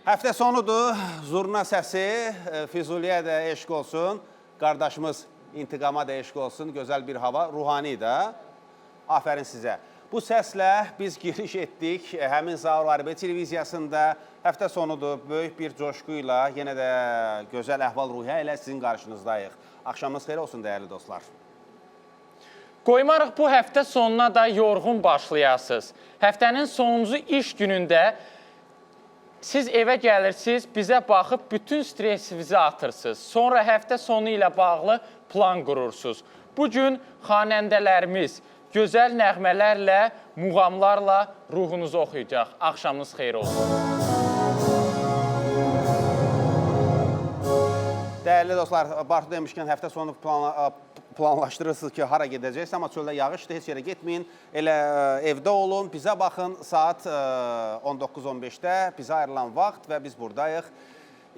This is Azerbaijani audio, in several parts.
Həftə sonudur, zurna səsi, Füzuliyə də eşq olsun, qardaşımız İntiqama da eşq olsun, gözəl bir hava, ruhani də, afərin sizə. Bu səslə biz giriş etdik, həmin Zaur Arabə televiziyasında həftə sonudur, böyük bir coşku ilə, yenə də gözəl əhval-ruhiyyə ilə sizin qarşınızdayıq. Axşamınız xeyir olsun, dəyərli dostlar. Qoymarıq bu həftə sonuna da yorğun başlayasınız. Həftənin sonuncu iş günündə siz evə gəlirsiniz, bizə baxıb bütün stressinizi atırsınız. Sonra həftə sonu ilə bağlı plan qurursunuz. Bugün xanəndələrimiz gözəl nəğmələrlə, muğamlarla ruhunuzu oxuyacaq. Axşamınız xeyir olsun. Dəyərli dostlar, Bartu demişkən həftə sonu planlaşdırırsınız ki, hara gedəcəksiniz, amma çöldə yağışdır, heç yerə getməyin, elə evdə olun, bizə baxın, saat 19:15-də bizə ayrılan vaxt və biz buradayıq.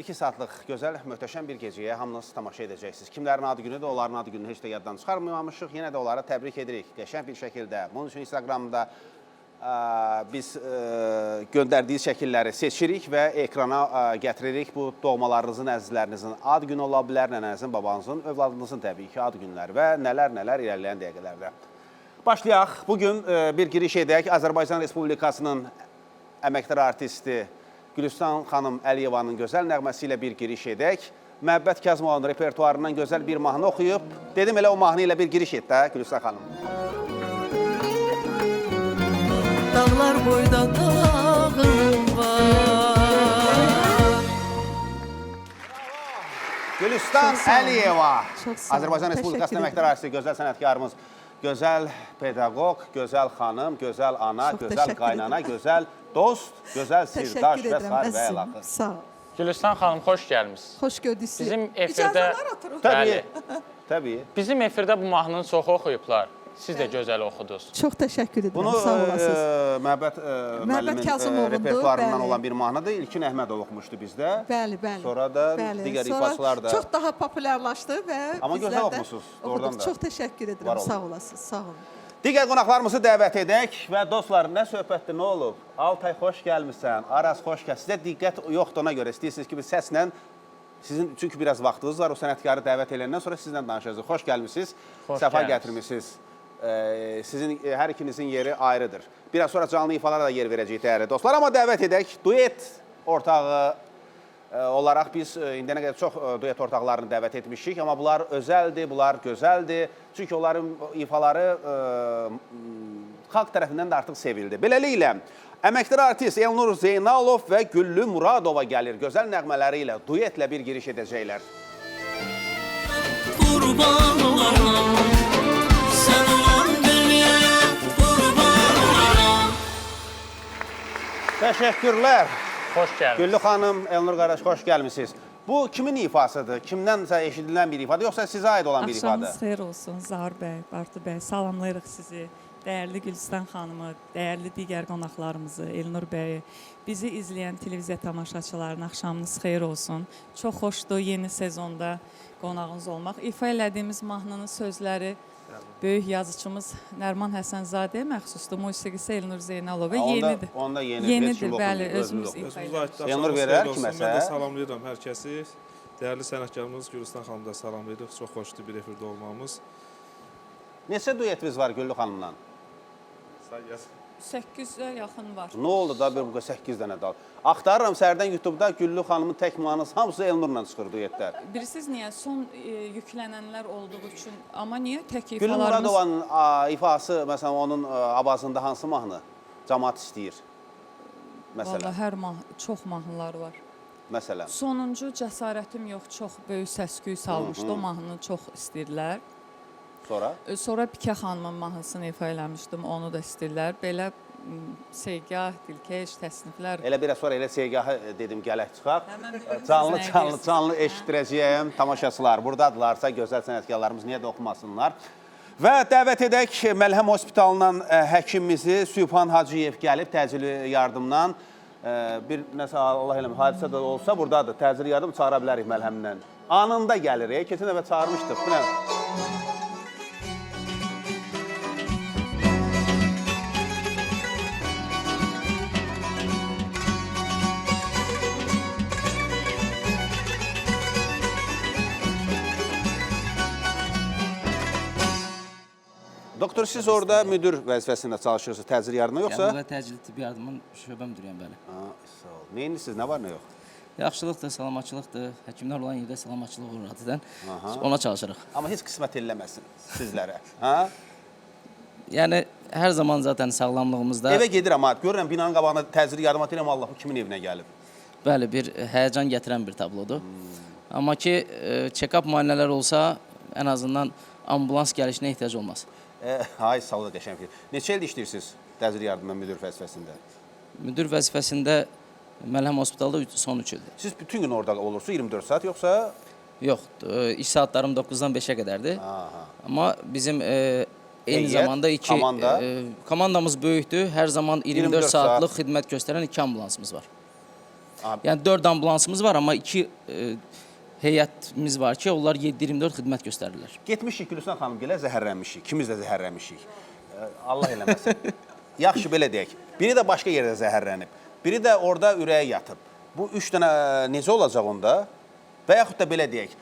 2 saatlıq gözəl, möhtəşəm bir gecəyə hamınız tamaşa edəcəksiniz. Kimlərin adı günüdür, onların adı gününü heç də yaddan çıxarmamışıq, yenə də onlara təbrik edirik, qəşəng bir şəkildə. Bunun üçün Instagramda biz göndərdiyi şəkilləri seçirik və ekrana gətiririk. Bu doğmalarınızın, əzizlərinizin ad günü ola bilər, nənənizin, babanızın, övladınızın təbii ki ad günləri və nələr irəliləyən dəqiqələrdə. Başlayaq. Bugün bir giriş edək. Azərbaycan Respublikasının əməkdar artisti Gülüstan xanım Əliyevanın gözəl nəğməsi ilə bir giriş edək. Məhəbbət Kəzmovun repertuarından gözəl bir mahnı oxuyub. Dedim elə o mahnı ilə bir giriş et də Gülüstan xanım. Dağlar boyda dağım var. Gülüstan Əliyeva, Təşəkkür Azərbaycan Respublikasının əməkdar artisti, gözəl sənətkarımız, gözəl pedaqoq, gözəl xanım, gözəl ana, gözəl qaynana, gözəl dost, gözəl sirdaş və sair və əlaxır. Sağ ol. Gülüstan xanım, xoş gəlmişsiniz. Xoş gördük sizi. Bizim efirdə... Təbii. Bizim efirdə bu mahnını çox oxuyublar. Siz də gözəl oxudunuz. Çox təşəkkür edirəm, sağ olasınız. Bunu Məhəbbət müəllimin repertuarından olan bir mahnıdır. İlkin Əhmədov oxumuşdu bizdə. Bəli. Sonra da digər ifaçılar da. Çox daha populyarlaşdı və amma bizlər gözəl də oxumusunuz, doğrudan da. Çox təşəkkür edirəm, sağ olasınız, sağ olun. Digər qonaqlarımızı dəvət edək və dostlar, nə söhbətdir, nə olub? Altay, xoş gəlmişsən, Aras, xoş gəl. Sizə diqqət yoxdur ona görə, istəyirsiniz ki, biz səslə, sizin çünki biraz vaxtınız var, o sənətkarı dəvət edəndən sonra sizlə danışacağız. Xoş gəlmişsiniz, səfa gətirmişsiniz. Sizin hər ikinizin yeri ayrıdır. Biraz sonra canlı ifalara da yer verəcəyik dəyərli dostlar. Amma dəvət edək, duet ortağı olaraq biz indiyənə qədər çox duet ortaqlarını dəvət etmişik. Amma bunlar özəldir, bunlar gözəldir. Çünki onların ifaları xalq tərəfindən də artıq sevildi. Beləliklə, əməkdar artist Elnur Zeynalov və Güllü Muradova gəlir. Gözəl nəğmələri ilə, duetlə bir giriş edəcəklər. Qurban olarım. Təşəkkürlər. Xoş gəlmişsiniz. Güllü xanım, Elnur qardaş, xoş gəlmişsiniz. Bu kimin ifasıdır? Kimdənsə eşidilən bir ifadə, yoxsa sizə aid olan bir ifadə? Axşamınız xeyir olsun, Zaur bəy, Bartu bəy. Salamlayırıq sizi, dəyərli Gülüstan xanımı, dəyərli digər qonaqlarımızı, Elnur bəyi. Bizi izləyən televiziya tamaşaçılarının axşamınız xeyir olsun. Çox xoşdur yeni sezonda qonağınız olmaq. İfa elədiyimiz mahnının sözləri böyük yazıçımız Nərman Həsənzadəyə məxsusdur. Musiqisi Elnur Zeynalova yenidir. Onda yenidir. Yenidir, bəli, özümüz ifa edirik. Elnur verər kiməsə? Mən də salamlayıram hər kəsi. Dəyərli sənətkarımız Gülüstan xanımı da salamlayırıq. Çox xoşdur bir efirdə olmamız. Neçə duetimiz var Güllü xanımla? 800-ə yaxın var. Nə oldu da bir 8 dənə dal? Axtarıram səhərdən YouTube-da Güllü xanımın tək mahnısı hamısı Elnurla çıxır duetdə. Bilirsiniz niyə? Son yüklənənlər olduğu üçün. Amma niyə tək Güllü ifalarımız... Muradovanın ifası, məsələn, onun abazında hansı mahnı cəmaat istəyir? Valla hər çox mahnılar var. Məsələn. Sonuncu Cəsarətim yox, çox böyük səs-küy salmışdı. O mahnını çox istəyirlər. Sonra? Sonra Pikə xanımın mahnısını ifa eləmişdim, onu da istəyirlər. Belə Seygah, Dilkeş, təsniflər. Elə biraz sonra elə Seygahı dedim gələk çıxaq. Canlı eşitdirəcəyəm tamaşaçılar. Buradadırlarsa gözəl sənətkarlarımız niyə də oxumasınlar. Və dəvət edək Məlhəm Hospitalından həkimimizi Sübhan Hacıyev gəlib təcili yardımdan. Bir nəsə Allah eləmə hadisə də olsa buradadır. Təcili yardım çağıra bilərik Məlhəmdən. Anında gəlir. Keçən dəfə çağırmışdıq. Bu nə? Doktor, siz orada müdür vəzifəsində çalışırsınız, təcili yardıma yoxsa? Qəbul və təcili tibbi yardımın şöbə müdürüyəm, bəli. Sağ ol. Neyiniz, nə var, nə yox? Yaxşılıqdır, salamatçılıqdır. Həkimlər olan yerdə salamatçılıq olur adədən. Ona çalışırıq. Amma heç qismət eləməsin sizlərə. Hə? Yəni hər zaman zaten sağlamlığımızda Evə gedirəm, görürəm binanın qabağında təcili yardıma deyirəm, Allah, bu kimin evinə gəlib? bəli bir həyəcan gətirən bir tablodur. Amma ki check-up müayinələr olsa ən azından ambulans gəlişinə ehtiyac olmaz. Ay, sağ olun, qəşəng fikir. Neçə ildir işləyirsiniz təcili yardıma müdür vəzifəsində? Müdür vəzifəsində Məlhəm Hospitalda son 3 ildir. Siz bütün gün orada olursunuz, 24 saat, yoxsa? Yox, iş saatlarım 9-dan 5-ə qədərdir. Amma bizim eyni Heyət, zamanda komanda? komandamız böyükdür. Hər zaman 24 saatlıq xidmət göstərən 2 ambulansımız var. Yəni 4 ambulansımız var, amma 2 heyətimiz var ki, onlar 7-24 xidmət göstərirlər. Getmişik Gülüstan xanım gələ zəhərlənmişik. İkimiz də zəhərlənmişik. Allah eləməsin. Yaxşı, belə deyək. Biri də başqa yerdə zəhərlənib. Biri də orada ürəyə yatıb. Bu 3 dənə necə olacaq onda? Və yaxud da belə deyək.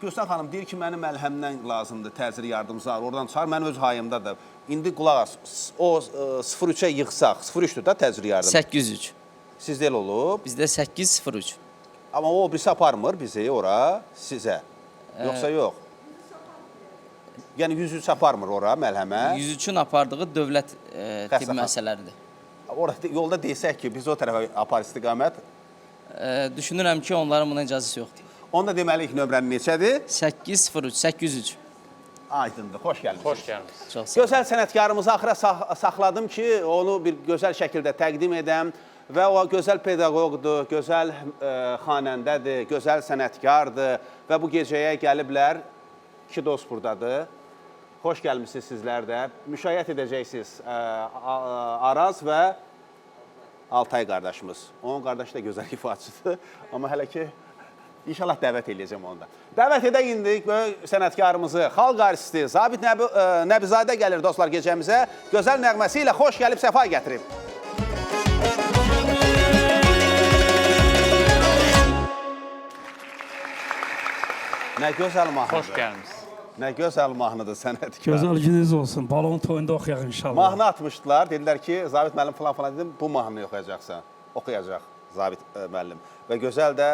Gülüstan xanım deyir ki, mənim məlhəmdən lazımdır, təcili yardımcılar. Oradan çıxar, mənim öz hayımdadır. İndi qulaq as, o 03-ə yığsaq, 03-dür da təcili yardım. 803. Sizdə elə olub. Bizdə 803. Amma o birisi aparmır bizi ora, sizə. Yoxsa yox? Yəni 103 aparmır ora məlhəmə. 103-ün apardığı dövlət tibb Xəstəxana. müəssisələridir. Orada yolda desək ki, biz o tərəfə apar istiqamət. Düşünürəm ki, onların buna icazəsi yoxdur. Onda deməliyik nömrəni neçədir? 803, 803. Aydındır, xoş gəlmişsiniz. Xoş gəlmisiniz. Çox sağ olun. Gözəl sənətkarımızı axıra saxladım ki, onu bir gözəl şəkildə təqdim edəm. Və o gözəl pedaqoqdur, gözəl xanəndədir, gözəl sənətkardır və bu gecəyə gəliblər. 2 dost buradadır. Xoş gəlmişsiniz sizlər də. Müşayiət edəcəksiniz Araz və Altay qardaşımız. Onun qardaşı da gözəl ifaçıdır. Amma hələ ki, inşallah dəvət edəcəm onda. Dəvət edək indi sənətkarımızı, xalq artisti Zabit Nəbizadə gəlir dostlar gecəmizə. Gözəl nəğməsi ilə xoş gəlib, səfa gətirib. Nə gözəl mahnıdır. Xoş gəlmisiniz. Nə gözəl mahnıdır sənətkar. Gözəl gününüz olsun. Balon toyunda oxuyaq inşallah. Mahnı atmışdılar. Dedilər ki, Zabit müəllim falan dedim, bu mahnını oxuyacaqsan. Oxuyacaq Zabit müəllim. Və gözəl də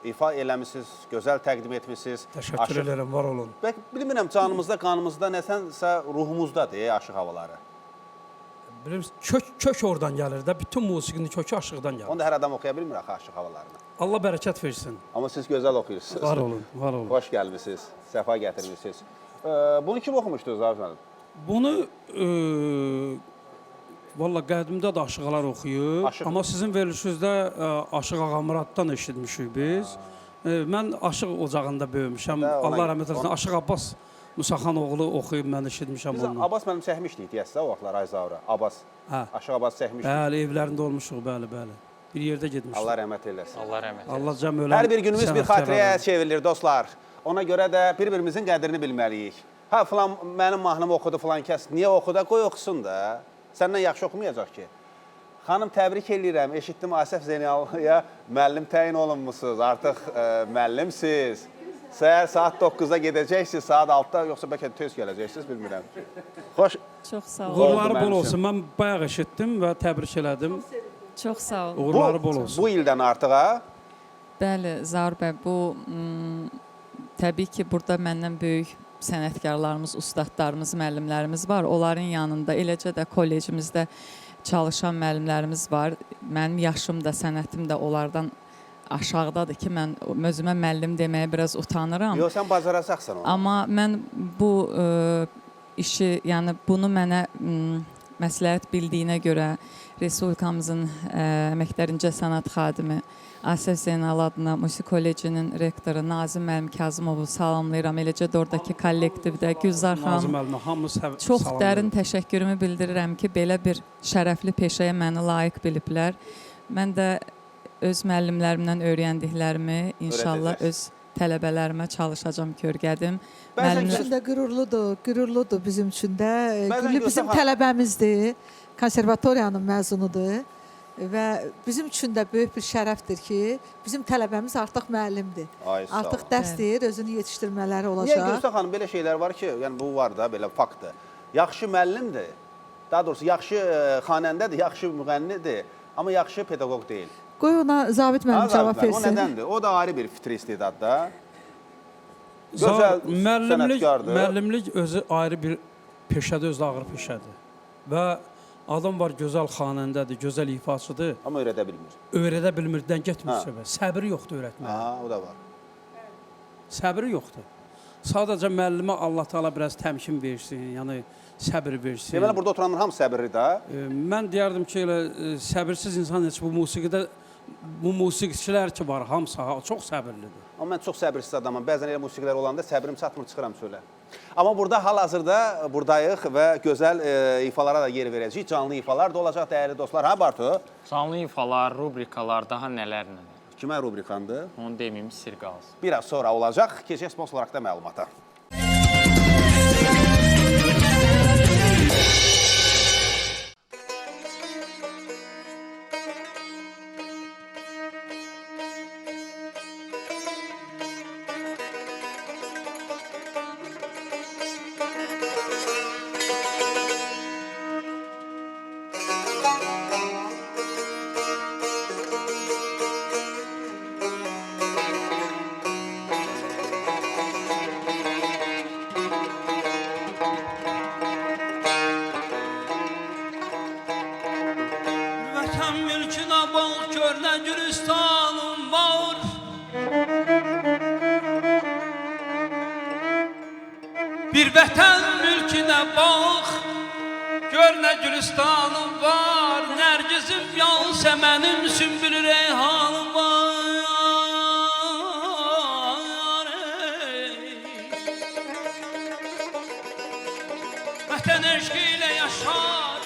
ifa eləmişsiniz, gözəl təqdim etmişsiniz. Təşəkkür edirəm, var olun. Bilmirəm, canımızda, qanımızda, nəsənsə ruhumuzdadır aşıq havaları. Bilirsiniz, kök oradan gəlir də. Bütün musiqinin kökü aşıqdan gəlir. Onu da hər adam oxuya bilmir axı aşıq havalarını. Allah bərəkət versin. Amma siz gözəl oxuyursunuz. Var olun, var olun. Xoş gəlmişsiniz, səfa gətirmişsiniz. Bunu kim oxumuşdu Zabit müəllim? Bunu valla qədimdə də aşıqalar oxuyub. Amma sizin verilişinizdə Aşıq Ağamuraddan eşitmişik biz. Mən aşıq ocağında böyümüşəm. Allah rəhmət eləsin. Aşıq Abbas Musaxan oğlu oxuyub mən eşitmişəm Biz onu. Abbas müəllim çəkmişdik deyəsə o vaxtlar Ayzavra. Abbas. Aşıq Abbas çəkmişdik. Bəli, evlərində olmuşuq, bəli, bəli. Bir yerdə getmişdik. Allah rəhmət eləsin. Allah rəhmət eləsin. Allah cəm ölən. Hər bir günümüz bir xatirəyə çevrilir dostlar. Ona görə də bir-birimizin qədrini bilməliyik. Ha, filan mənim mahnımı oxudu filan kəs. Niyə oxudu? Qoy oxusun da. Səndən yaxşı oxumayacaq ki. Xanım, təbrik edirəm. Eşitdim Asəf Zeynallıya müəllim təyin olunmusunuz. Artıq müəllimsiz. Səhər saat 9-da gedəcəksiniz, saat 6-da, yoxsa bəlkə tez gələcəksiniz, bilmirəm. Xoş. Çox sağ olun. Uğurları bol olsun. Mən bayaq eşitdim və təbrik elədim. Çox sağ olun. Uğurları bol olsun. Bu ildən artıq ha? Bəli, Zaur bəy, bu təbii ki, burada məndən böyük sənətkarlarımız, ustadlarımız, müəllimlərimiz var. Onların yanında, eləcə də kollecimizdə çalışan müəllimlərimiz var. Mənim yaşım da, sənətim də onlardan aşağıdadır ki, mən özümə müəllim deməyə biraz utanıram. Yox, sən bacaracaqsan onu. Amma mən bu işi, yəni bunu mənə məsləhət bildiyinə görə Respublikamızın əməkdar incə sənət xadimi Asəf Zeynal adına Musiqi Kollecinin rektoru Nazim müəllim Kazımovu salamlayıram. Eləcə də oradakı kollektivdə Gülzar xanım. Çox dərin təşəkkürümü bildirirəm ki, belə bir şərəfli peşəyə məni layiq biliblər. Mən də öz müəllimlərimdən öyrəndiklərimi inşallah öz tələbələrimə çalışacağam ki, öyrədim. Bizim üçün də qürurludur bizim üçün də. Gülü bizim tələbəmizdir, konservatoriyanın məzunudur və bizim üçün də böyük bir şərəfdir ki, bizim tələbəmiz artıq müəllimdir. Artıq dərs deyir, özünü yetişdirmələri olacaq. Niyə Gülsün xanım, belə şeylər var ki, yəni bu var da, belə faktdır. yaxşı müəllimdir. Daha doğrusu yaxşı xanəndədir, yaxşı müğənnidir, amma yaxşı pedaqoq deyil. Qoy ona Zabit müəllim cavab O versin. nədəndir? O da ayrı bir fitri istedadda. Gözəl sənətkardır. Müəllimlik özü ayrı bir peşədir, özü ağır peşədir. Və adam var gözəl xanəndədir, gözəl ifaçıdır. Amma öyrədə bilmir. Öyrədə bilmirdən getmir səbə. Səbri yoxdur öyrətməyə. Ha, o da var. Səbri yoxdur. Sadəcə müəllimə Allah Taala biraz təmkin versin, yəni səbir versin. Deməli burada oturanlar hamı səbirli də. Mən deyərdim ki, elə səbirsiz insan heç bu musiqidə bu musiqiçilər ki var, hamısı çox səbirlidir. Amma mən çox səbirsiz adamam. Bəzən elə musiqilər olanda səbrim çatmır, çıxıram çölə. Amma burada hal-hazırda buradayıq və gözəl ifalara da yer verəcəyik. Canlı ifalar da olacaq dəyərli dostlar. Ha Bartu? Canlı ifalar, rubrikalar, daha nələr. Kimə rubrikandır? Onu deməyim, sir qalsın. Biraz sonra olacaq. Keçək sponsor olaraq da məlumata. Vətən mülkünə bax, gör nə Gülüstanım var. Bir vətən mülkünə bax, gör nə Gülüstanım var. Nərgizim, Yasəmənim, sümbül reyhanım var. Vətən eşqi ilə yaşar,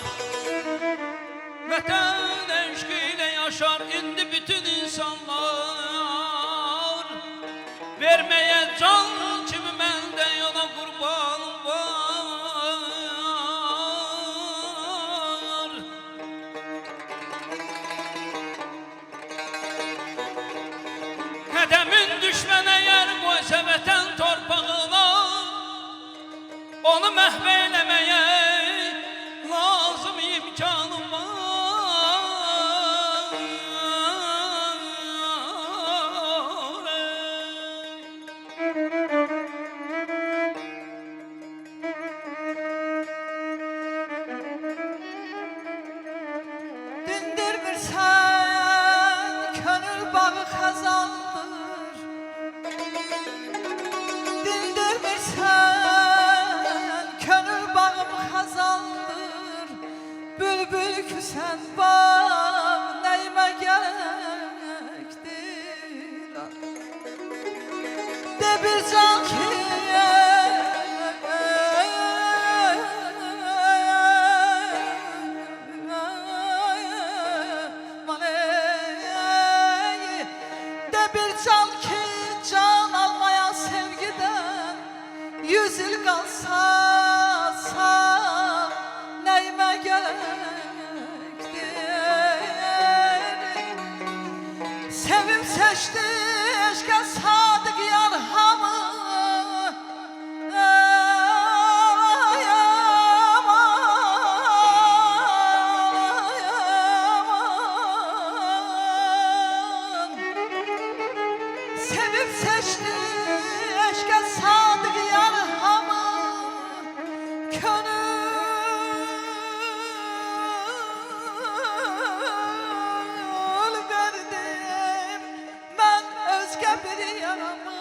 vətən eşqi ilə yaşar indi bütün insanlar. Verməyə can kimi məndə yana qurbanım var. Qədəmin düşmənə yer qoysa vətən torpağına, onu məhv eləməyə lazım imkanım var. Dindirmirsən, könül bağı xəzandır. Dindirmirsən, könül bağım xəzandır. Bülbül küsən bağ, nəyimə gərəkdir. De bir can ki, de bir can ki, can almaya sevgiden 100 il qalsa sağ, nəyimə gərəkdir. Sevim seçdi eşqə sadık yar hamı. Ay aman. Sevip seçti eşqə sadık yar hamı. Könül verdim mən özgə bir yaramı.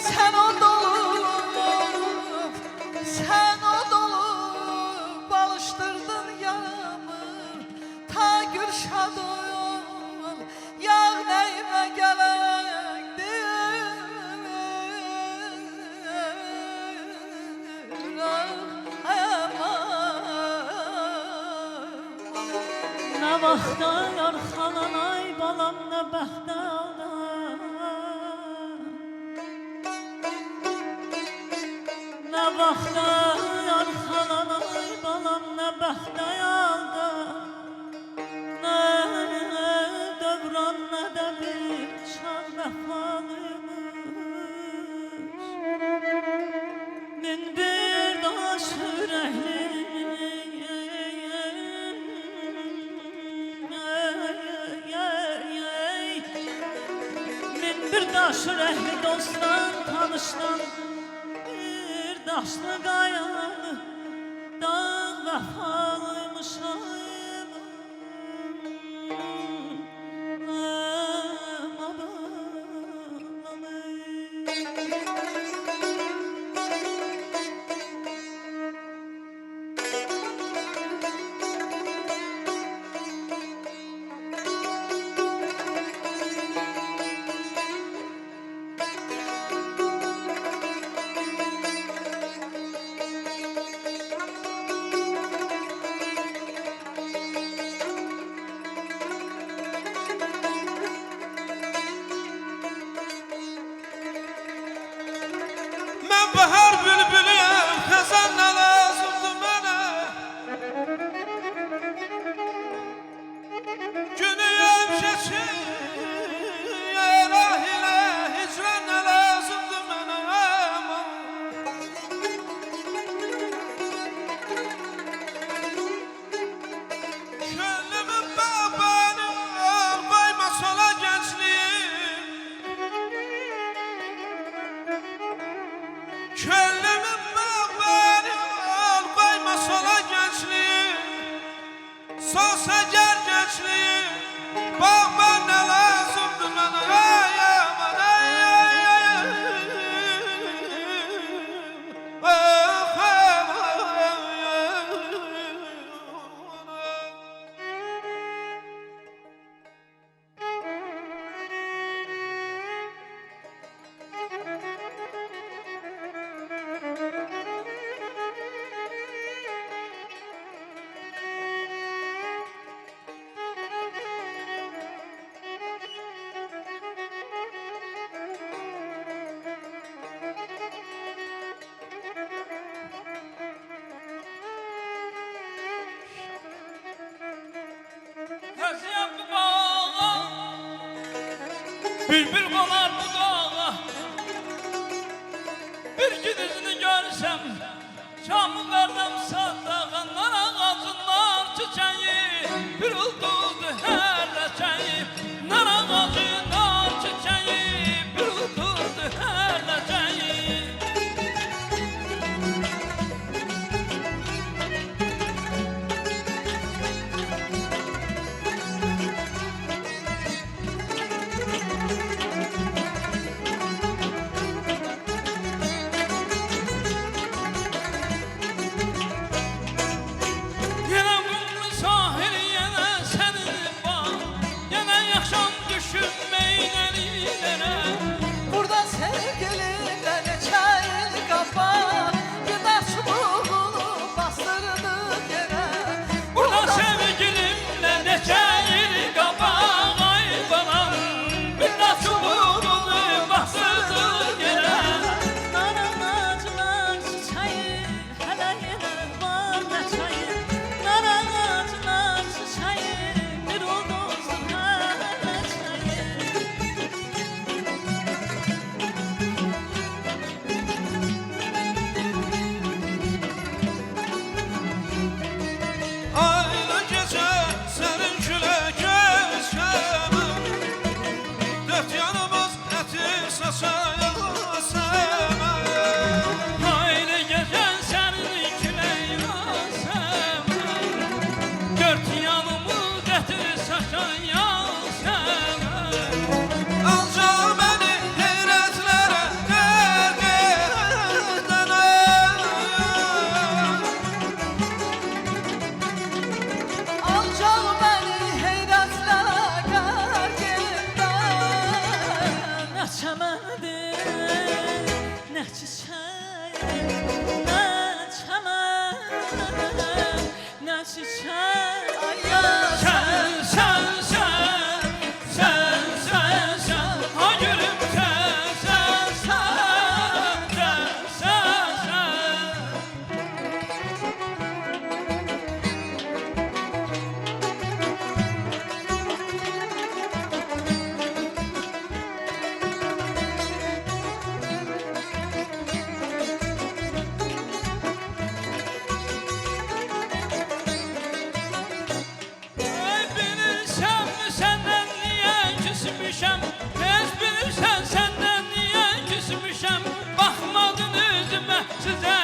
Sen o dolup, sen o dolup alıştırdın yaramı. Ta Gülşad ol, yağ nəyimə gələkdir. Ay aman. Nə vaxtda yar xalan, ay balam, nə bəxtə aldan. Nə vaxtda yar xalan, ay balam, nə bəxtə aldan. Nə dövran, nə də bir çağ vəfalıymış. Min bir daşlı qayalı dağ vəfalıymışam. Bahar bülbülüyüm, xəzan nə lazımdır mənə? Günüyüm keçir, ilahilə, hicran nə lazımdır mənə? Könlümün bağbanı, bayma sola gençliyim. Könlümün bağbanı al, koyma sola gençliği. Solsa gel gençliği, bağban ne lazımdı bana? Ay aman ay ay ay. Ah, Həziyəm bu bağa, bülbül qonar bu dağa. Bir gidizini görsəm, şamı verəm sadağanlar ağacınlar çiçeği. Bir ulduzdu hər ləçəyi, nar ağacınar çiçeği. Bir ulduzdu hər ləçəyi. Yenə qumlu sahil, yenə sənin bağ, yenə yaxşam düşüb meynəlilərə. Burada sevgilimle neçə il qabar, günah çubuğunu bastırdık yerə. Burada sevgilimlə neçə il qabaq, ay balam, bir də çubuğunu bastırdık yerə. Nar ağaclar çiçəyi, hələ yenə var ləçəyi. Nar ağaclar çiçəyi, bir ulduzdur hər ləçəyi. aylı gece senin külək esəməm. Dört yanımız ətir saçayan səməm. Hayli gecən sənin külək asəməm. Dört yanımı gətir saçan yasəməm. Ancaq məni heyrətlərə qərq edənə. Ancaq məni heyrətlərə qərq edən. Nə çəməndir, nə çiçək, nə çəmən, nə çiçək. Ay yaşa. Sən, ay gülüm sən. Ey bilirsənmi səndən niyə küsmüşəm? Heç bilirsən səndən niyə küsmüşəm? Baxmadın üzümə, sizə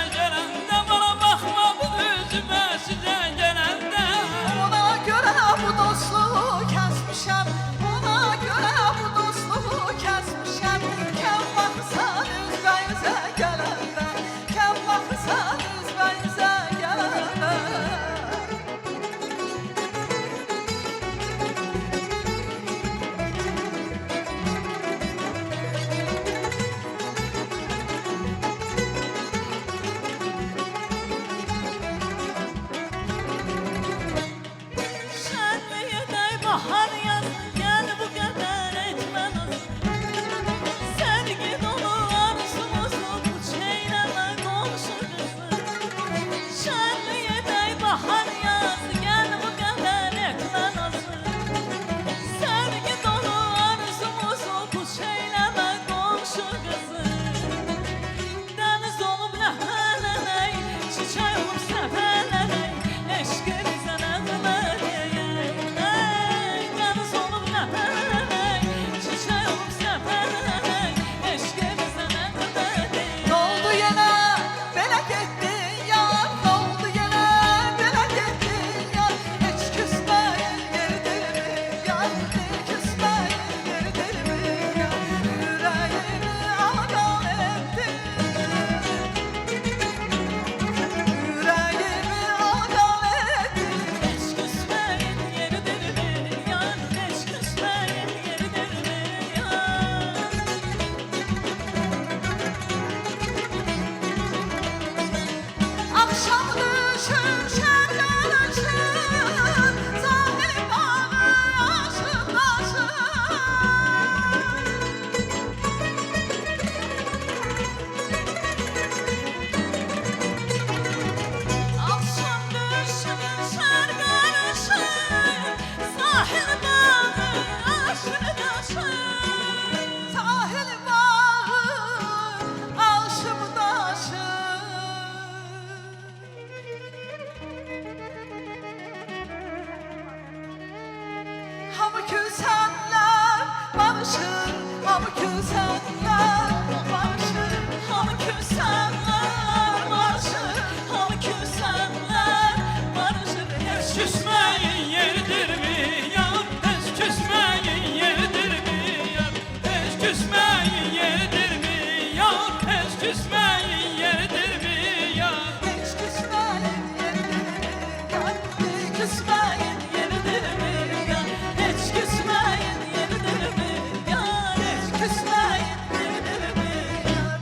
küsənlər barışır, hamı küsənlər barışır. Heç küsməyin yeridirmi yar, heç küsməyin yeridirmi yar, heç küsməyin yeridirmi yar, heç küsməyin yeridirmi yar. Heç küsməyin yeridirmi yar, heç küsməyin yeridirmi yar, Heç küsməyin yeridirmi yar, heç küsməyin yeridirmi yar.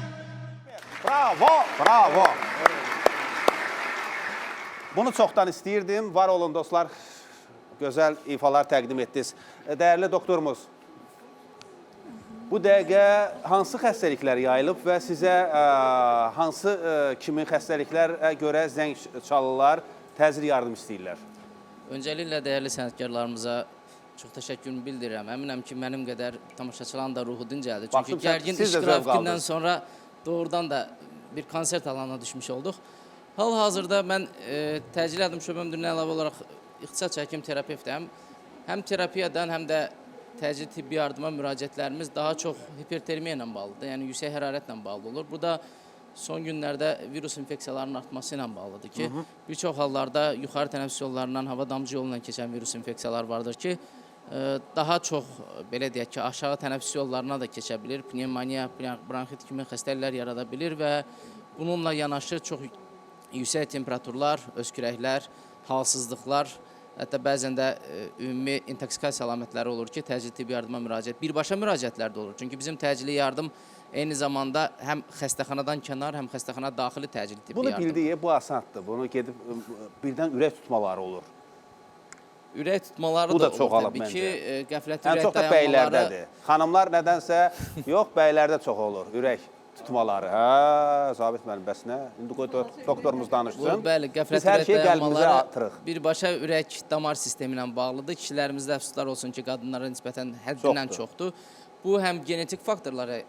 Bravo, bravo. Bunu çoxdan istəyirdim. Var olun dostlar, gözəl ifalar təqdim etdiniz. Dəyərli doktorumuz, bu dəqiqə hansı xəstəliklər yayılıb və sizə hansı kimi xəstəliklərə görə zəng çalırlar, təcil yardım istəyirlər? Öncəliklə dəyərli sənətkarlarımıza çox təşəkkürümü bildirirəm. Əminəm ki, mənim qədər tamaşaçıların da ruhu dincəldi. Çünki Baxdım, gərgin siz də iş zövq qrafikindən aldınız. sonra doğrudan da bir konsert alanına düşmüş olduq. Hal-hazırda mən təcili yardım şöbəm üzrə əlavə olaraq ixtisas həkim terapeutəm. Həm terapiyadan, həm də təcili tibbi yardıma müraciətlərimiz daha çox hipertermiya ilə bağlıdır. Yəni yüksək hərarətlə bağlı olur. Bu da son günlərdə virus infeksiyalarının artması ilə bağlıdır ki, bir çox hallarda yuxarı tənəffüs yollarından, hava damcı yolundan keçən virus infeksiyalar vardır ki, daha çox, belə deyək ki, aşağı tənəffüs yollarına da keçə bilir. Pnevmoniya, bronxit kimi xəstəliklər yarada bilir və bununla yanaşı çox yüksək temperaturlar, öskürəklər, halsızlıqlar, hətta bəzən də ümumi intoksikasiya əlamətləri olur ki, təcili tibbi yardıma müraciət, birbaşa müraciətlər də olur. Çünki bizim təcili yardım eyni zamanda həm xəstəxanadan kənar, həm xəstəxana daxili təcili tibbi Bunu yardım. bildiyi, bu asandır. Bunu gedib birdən ürək tutmaları olur. Ürək tutmaları Bu da da çox olur alıb təbii məncə. ki, qəflət Ən ürək çox da dayanmaları. bəylərdədir. Xanımlar nədənsə, yox, bəylərdə çox olur, ürək tutmaları. Hə, Zabit müəllim, bəs nə? İndi qoy doktorumuz danışsın. Bəli, qəflət Biz hər ürək şeyi qəlbimizə dayanmaları atırıq. birbaşa ürək damar sistemi ilə bağlıdır. Kişilərimizdə əfsuslar olsun ki, qadınlara nisbətən həddindən çoxdur. Bu həm genetik faktorlara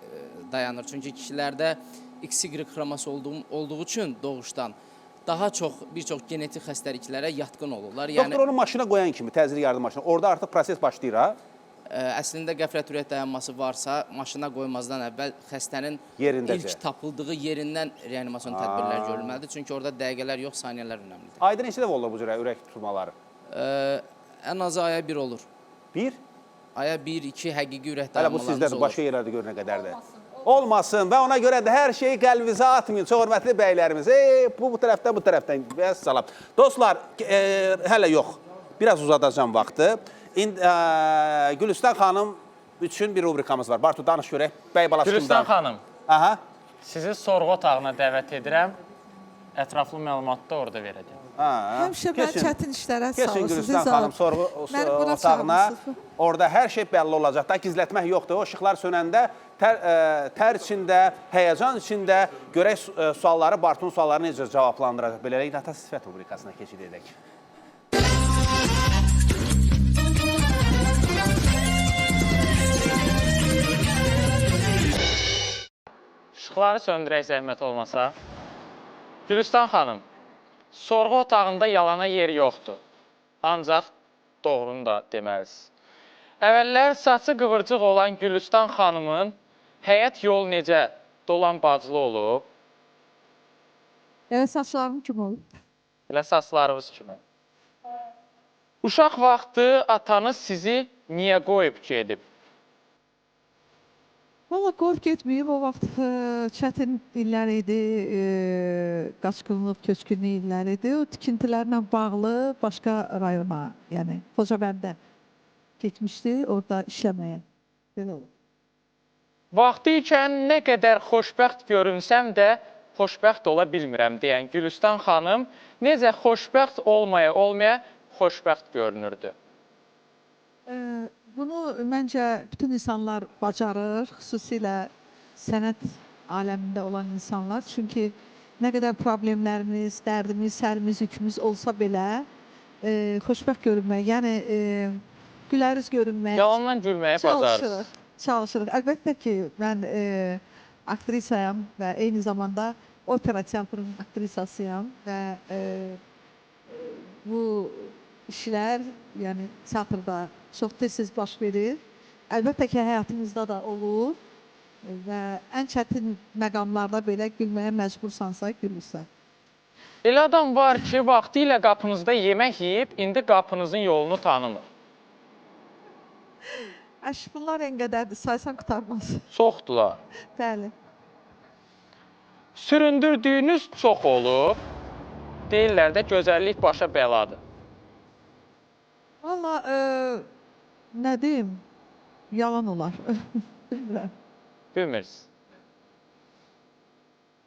dayanır. Çünki kişilərdə XY xromosomu olduğu üçün doğuşdan daha çox, bir çox genetik xəstəliklərə yatqın olurlar. Doktor onu maşına qoyan kimi, təcili yardım maşına, orada artıq proses başlayır ha? Əslində qəflət ürək dayanması varsa, maşına qoymazdan əvvəl xəstənin Yerindəcə. ilk tapıldığı yerindən reanimasyon tədbirlər görülməlidir. Çünki orada dəqiqələr yox, saniyələr önəmlidir. Ayda neçə dəfə olur bu cürə ürək tutmaları? Ən azı aya 1 olur. Bir? Aya 1-2 həqiqi ürək Hələ bu dayanmalarımız sizdədir, olur. başqa yerlərdə görünə qədərdir. Olmasın və ona görə də hər şeyi qəlbinizə atmayın, çox hörmətli bəylərimiz. Bu tərəfdən, bu tərəfdən. Vəssalam. Dostlar, hələ yox, biraz uzadacağım vaxtı. Gülüstan xanım üçün bir rubrikamız var. Bartu, danış görək. Bəy balası kimdən? Gülüstan xanım, Aha. sizi sorğu otağına dəvət edirəm. Ətraflı məlumatı da orada verəcəm. Həmişə mən çətin işlərə sağ Keçin olsun. Gülüstan xanım sorğu otağına. Orada hər şey bəlli olacaq. Da gizlətmək yoxdur. O işıqlar sönəndə tər içində, həyəcan içində görək sualları, Bartunun suallarını necə cavablandıracaq. Beləliklə, Ata Sifət rubrikasına keçid edək. İşıqları söndürək zəhmət olmasa. Gülüstan xanım, sorğu otağında yalana yer yoxdur. Ancaq doğrunu da deməlisiniz. Əvvəllər saçı qıvırcıq olan Gülüstan xanımın həyat yolu necə dolan bacılı olub? Evet, saçlarım kim olub? Elə saçlarınız kimi. Uşaq vaxtı atanız sizi niyə qoyub gedib? Valla qoyub getməyib, o vaxt çətin illər idi, qaçqınlıq, köçkünlük illər idi. O tikintilərlə bağlı başqa rayona, yəni Xocabəndə getmişdi, orada işləməyə. Belə olur. Vaxtı ikən nə qədər xoşbəxt görünsəm də, xoşbəxt ola bilmirəm deyən Gülüstan xanım necə xoşbəxt olmaya xoşbəxt görünürdü. Bunu məncə bütün insanlar bacarır, xüsusilə sənət aləmində olan insanlar. Çünki nə qədər problemlərimiz, dərdimiz, sərimiz, yükümüz olsa belə xoşbəxt görünmək, yəni güləriz görünmək. Yalandan gülməyə bacarırsınız. Çalışırıq. Əlbəttə ki, mən aktrisayam və eyni zamanda opera teatrının aktrisasıyam və bu işlər, yəni teatrda çox tez-tez baş verir. Əlbəttə ki, həyatımızda da olur. və ən çətin məqamlarda belə gülməyə məcbursansa, gülürsən. Elə adam var ki, vaxtı ilə qapınızda yemək yeyib, indi qapınızın yolunu tanımır. Bunlar en qədərdir, saysan qutarmaz. Çoxdular. Bəli. Süründürdüyünüz çox olub. Deyirlər də gözəllik başa bəladır. Valla nə deyim, yalan olar. Bilmirəm. Bilmirsiniz.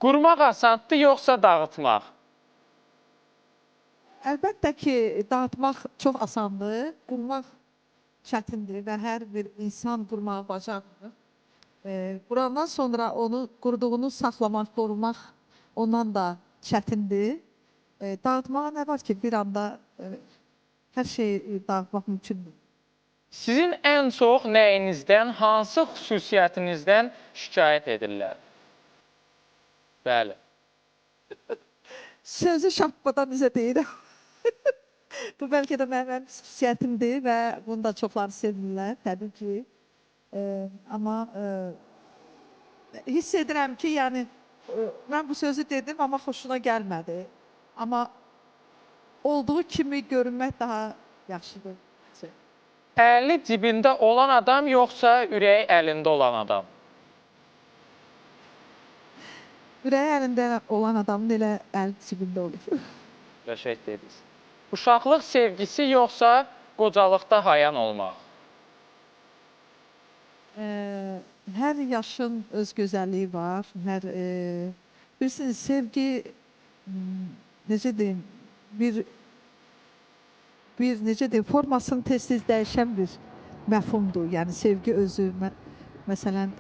Qurmaq asandır, yoxsa dağıtmaq? Əlbəttə ki, dağıtmaq çox asandır, qurmaq çətindir və hər bir insan qurmağı bacarmır. Qurandan sonra onu quruduğunu saxlamaq, qorumaq ondan da çətindir. Dağıtmağa nə var ki, bir anda hər şeyi dağıtmaq mümkündür. Sizin ən çox nəyinizdən, hansı xüsusiyyətinizdən şikayət edirlər? Bəli. Sözü şapkadan bizə deyirəm. Bu bəlkə də mənim xüsusiyyətimdir və bunu da çoxları sevirlər, təbii ki. Amma hiss edirəm ki, yəni mən bu sözü dedim, amma xoşuna gəlmədi. Amma olduğu kimi görünmək daha yaxşıdır. Əli cibində olan adam, yoxsa ürəyi əlində olan adam? Ürəyi əlində olan adamın elə əli cibində olur. Qəşəng dediniz. Uşaqlıq sevgisi, yoxsa qocalıqda hayan olmaq? Hər yaşın öz gözəlliyi var. Bilirsiniz, sevgi, necə deyim, necə deyim, formasını tez-tez dəyişən bir məfhumdur. Yəni, sevgi özü, məsələn,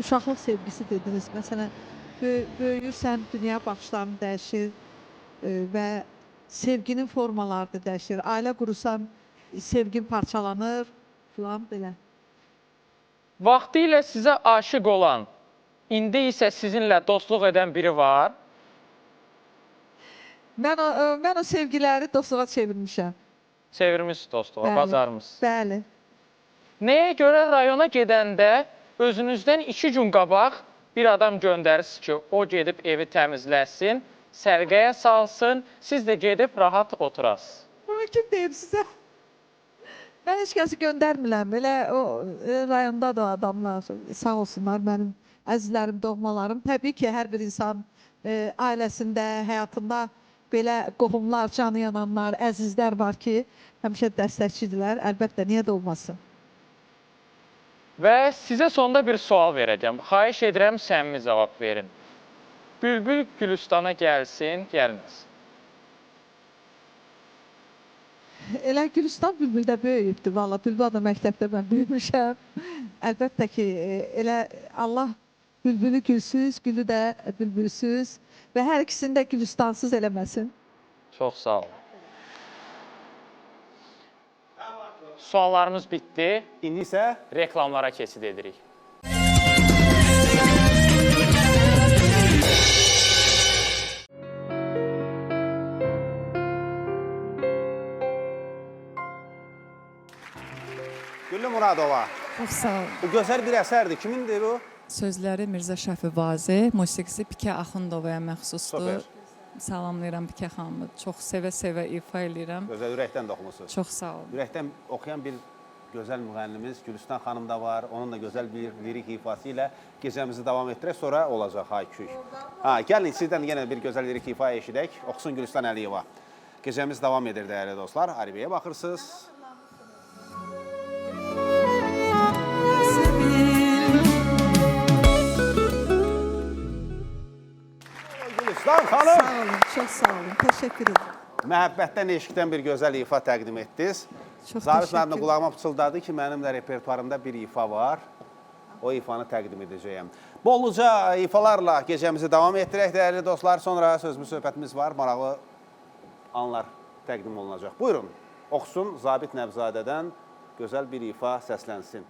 uşaqlıq sevgisi dediniz. Məsələn, böyüyürsən, dünya baxışların dəyişir və sevginin formaları da dəyişir. Ailə qurursan, sevgin parçalanır, filan belə. Vaxtı ilə sizə aşiq olan, indi isə sizinlə dostluq edən biri var? Mən o sevgiləri dostluğa çevirmişəm. Çevirmiş dostluğa, bacarmış. Bəli. Nəyə görə rayona gedəndə özünüzdən 2 gün qabaq bir adam göndərirsiniz ki, o gedib evi təmizləsin, sərqəyə salsın, siz də gedib rahat oturasınız? Bunu kim deyib sizə? Mən heç kəsi göndərmirəm. Elə o rayonda da adamlar, sağ olsunlar, mənim əzizlərim, doğmalarım. Təbii ki, hər bir insan ailəsində, həyatında belə qohumlar, canı yananlar, əzizlər var ki, həmişə dəstəkçidirlər. Əlbəttə, niyə də olmasın? Və sizə sonda bir sual verəcəm. Xahiş edirəm, səmimi cavab verin. Bülbül Gülüstana gəlsin, gəliniz. Elə Gülüstan Bülbüldə böyüyübdür. Valla Bülbül da məktəbdə mən böyümüşəm. Əlbəttə ki, elə Allah bülbülü gülsüz, gülü də bülbülsüz və hər ikisini də Gülüstansız eləməsin. Çox sağ olun. Suallarımız bitdi. İndi isə reklamlara keçid edirik. Güllü Muradova. Çox sağ olun. Bu gözəl bir əsərdir. Kimindir bu? Sözləri Mirzə Şəfi Vazi, musiqisi Bikə Axundovaya məxsusdur. Super. Salamlayıram Bikə xanımı. Çox sevə-sevə ifa edirəm. Gözəl, ürəkdən də oxumusunuz. Çox sağ olun. Ürəkdən oxuyan bir gözəl müğənnimiz Gülüstan xanım da var. Onun da gözəl bir lirik ifası ilə gecəmizi davam etdirək, sonra olacaq hay-küy. Gəlin, sizdən yenə bir gözəl lirik ifa eşidək. Oxusun Gülüstan Əliyeva. Gecəmiz davam edir, dəyərli dostlar. Aribəyə baxırsınız. Gülüstan xanım. Sağ olun, çox sağ olun. Təşəkkür ederim. Məhəbbətdən, eşqdən bir gözəl ifa təqdim etdiniz. Çox Zabit təşəkkür mənim qulağıma pıçıldadı ki, mənim də repertuarımda bir ifa var. O ifanı təqdim edəcəyəm. Bolluca ifalarla gecəmizi davam etdirək, dəyərli dostlar. Sonra sözümüz, söhbətimiz var, maraqlı anlar təqdim olunacaq. Buyurun, oxusun Zabit Nəvzadədən gözəl bir ifa səslənsin.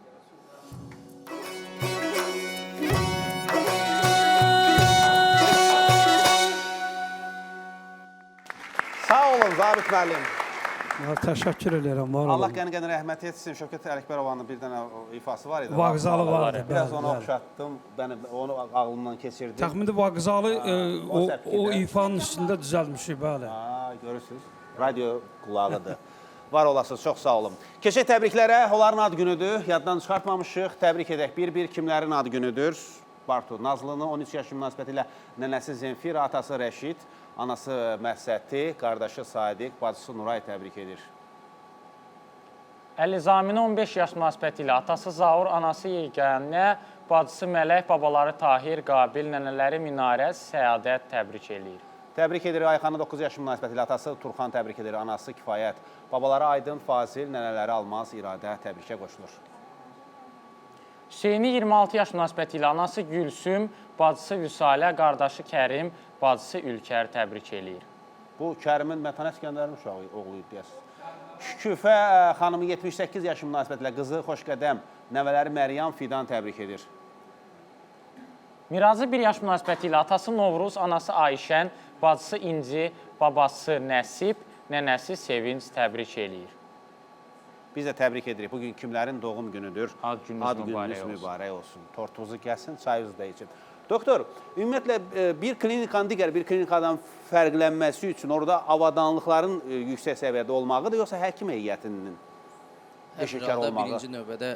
Sağ olun Zabit müəllim. Təşəkkür edirəm, var Allah olun. qəni-qəni rəhmət etsin. Şövkət Ələkbərovanın bir dənə ifası var idi. Vağzalı vardı. Biraz bəli, onu bəli. oxşatdım. Onu ağlımdan keçirdim. Təxmini vağzalı o səpkidə. ifanın üstündə düzəltmişik, bəli. Görürsünüz. Radio qulağıdır. Var olasınız, çox sağ olun. Keçək təbriklərə, onların ad günüdür. Yaddan çıxartmamışıq. Təbrik edək. Bir-bir kimlərin ad günüdür? Bartu Nazlını 13 yaşı münasibəti ilə nənəsi Zemfir, atası Rəşid, anası Məhsəti, qardaşı Sadiq, bacısı Nuray təbrik edir. Əlizaminə 15 yaş münasibəti ilə atası Zaur, anası Yeganə, bacısı Mələk, babaları Tahir, Qabil, nənələri Minarə, Səadət təbrik edir. Təbrik edir Ayxanı 9 yaşı münasibəti ilə atası Turxan təbrik edir, anası Kifayət, babaları Aydın, Fazil, nənələri Almaz, İradə təbrikə qoşulur. Hüseyni 26 yaş münasibəti ilə anası Gülsüm, bacısı Vüsalə, qardaşı Kərim, bacısı Ülkər təbrik edir. Bu Kərimin Mətanət İskəndərin uşağı oğlu idi deyəsiniz. Şüküfə xanımı 78 yaşı münasibəti ilə qızı Xoşqədəm, nəvələri Məryəm, Fidan təbrik edir. Mirazı 1 yaş münasibəti ilə atası Novruz, anası Ayşən, bacısı İnci, babası Nəsib, nənəsi Sevinç təbrik edir. Biz də təbrik edirik. Bugün kimlərin doğum günüdür? Ad gününüz mübarək olsun. Tortunuzu gəlsin, çayınızı da için. Doktor, ümumiyyətlə bir klinikanın digər bir klinikadan fərqlənməsi üçün orada avadanlıqların yüksək səviyyədə olmağıdır, yoxsa həkim heyətinin peşəkar olmağı? Birinci növbədə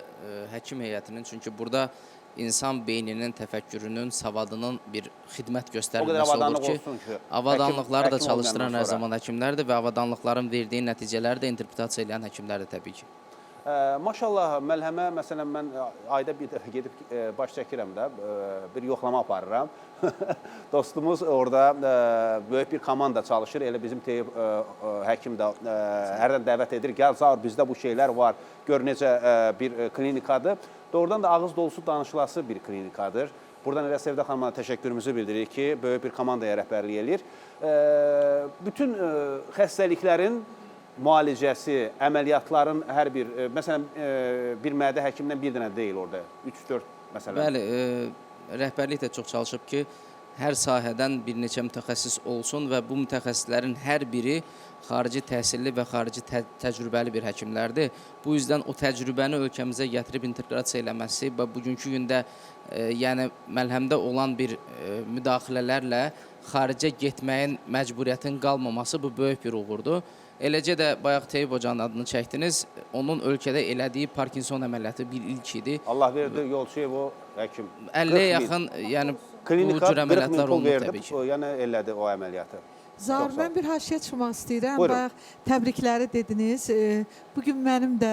həkim heyətinin, çünki burada insan beyninin, təfəkkürünün, savadının bir xidmət göstərilməsi olur ki, avadanlıqları da çalışdıran hər zaman həkimlərdir və avadanlıqların verdiyi nəticələri də interpretasiya edən həkimlərdir təbii ki. Maşallah, məlhəmə, məsələn, mən ayda bir dəfə gedib baş çəkirəm də, bir yoxlama aparıram. Dostumuz orada böyük bir komanda çalışır, elə bizim həkim də hərdən dəvət edir, gəl, Zaur, bizdə bu şeylər var, gör necə bir klinikadır. Doğrudan da ağız dolusu danışılası bir klinikadır. Buradan elə Sevdə xanıma təşəkkürümüzü bildiririk ki, böyük bir komandaya rəhbərlik eləyir. Bütün xəstəliklərin müalicəsi, əməliyyatların hər bir, məsələn, bir mədə həkimdən bir dənə deyil orada, 3-4 məsələn. Bəli, rəhbərlik də çox çalışıb ki, hər sahədən bir neçə mütəxəssis olsun və bu mütəxəssislərin hər biri xarici təhsilli və xarici təcrübəli bir həkimlərdir. Bu yüzdən o təcrübəni ölkəmizə gətirib inteqrasiya eləməsi və bugünkü gündə yəni məlhəmdə olan bir müdaxilələrlə xaricə getməyin məcburiyyətin qalmaması bu böyük bir uğurdur. Eləcə də bayaq Teyib Hocanın adını çəkdiniz, onun ölkədə elədiyi Parkinson əməliyyatı bir ilk idi. Allah verdi, yolçuyev o həkim. 50-yə yaxın, yəni bu cür əməliyyatlar olunur təbii ki. Yəni elədi o əməliyyatı. Zaur, mən bir haşiyə çıxmaq istəyirəm. Buyurun. Bayaq təbrikləri dediniz. Bugün mənim də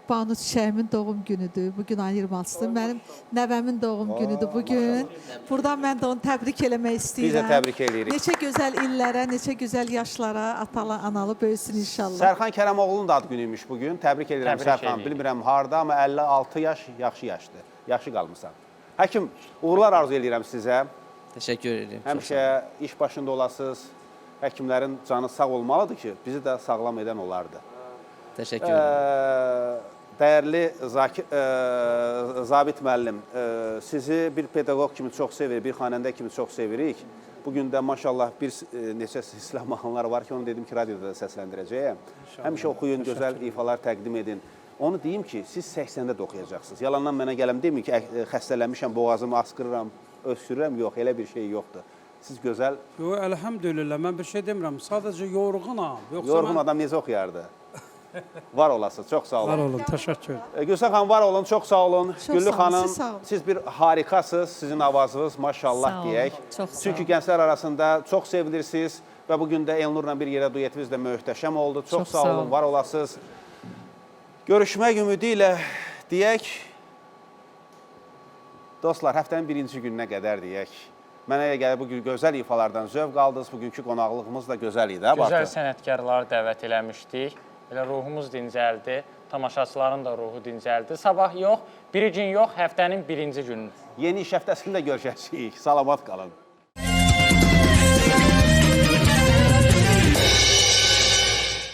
Banu Çiçəyimin doğum günüdür. Bugün ayın 26-dır. Mənim nəvəmin doğum günüdür bugün. Buradan mən də onu təbrik eləmək istəyirəm. Biz də təbrik eləyirik. Neçə gözəl illərə, neçə gözəl yaşlara atalı, analı böyüsün inşallah. Sərxan Kərəmoğlu'nun da ad günüymüş bugün. Təbrik edirəm Sərxan. Bilmirəm harda, amma 56 yaş yaxşı yaşdır. Yaxşı qalmısan. Həkim, uğurlar arzu edirəm sizə. Təşəkkür edirəm. Həmişə iş başında olasınız. Həkimlərin canı sağ olmalıdır ki, bizi də sağlam edən olardı. Təşəkkür edirəm. Dəyərli Zabit müəllim, sizi bir pedaqoq kimi çox sevirik, bir xanəndə kimi çox sevirik. Bugün də maşallah bir neçə silsilə mahnılar var ki, onu dedim ki, radioda da səsləndirəcəyəm. Həmişə oxuyun, gözəl ifalar təqdim edin. Onu deyim ki, siz 80-də də oxuyacaqsınız. Yalandan mənə gələm deyin ki, xəstələnmişəm, boğazımı askırıram, öskürürəm, yox, elə bir şey yoxdur. Siz gözəl... Yox, əlhəmdülillah, mən bir şey demirəm, sadəcə yorğunam. Yorğun adam necə oxuyardı? Var olasınız, çox sağ olun. Var olun, təşəkkür. Gülsən xanım, var olun, çox sağ olun. Güllü xanım, siz sağ olun. siz bir harikasınız, sizin avazınız, maşallah deyək. Çünki gənclər arasında çox sevilirsiniz və bugün də Elnurla bir yerə duetimiz də möhtəşəm oldu. Çox sağ olun, var olasınız. Görüşmək ümidi ilə deyək, dostlar, həftənin birinci gününə qədər deyək. Mənə gəlir, bugün gözəl ifalardan zövq aldınız, bugünkü qonaqlığımız da gözəl idi. Gözəl sənətkarları dəvət eləmişdik, elə ruhumuz dincəldi, tamaşaçıların da ruhu dincəldi. Sabah yox, bir gün yox, həftənin birinci günü. Yeni iş həftəsində görüşəcəyik, salamat qalın.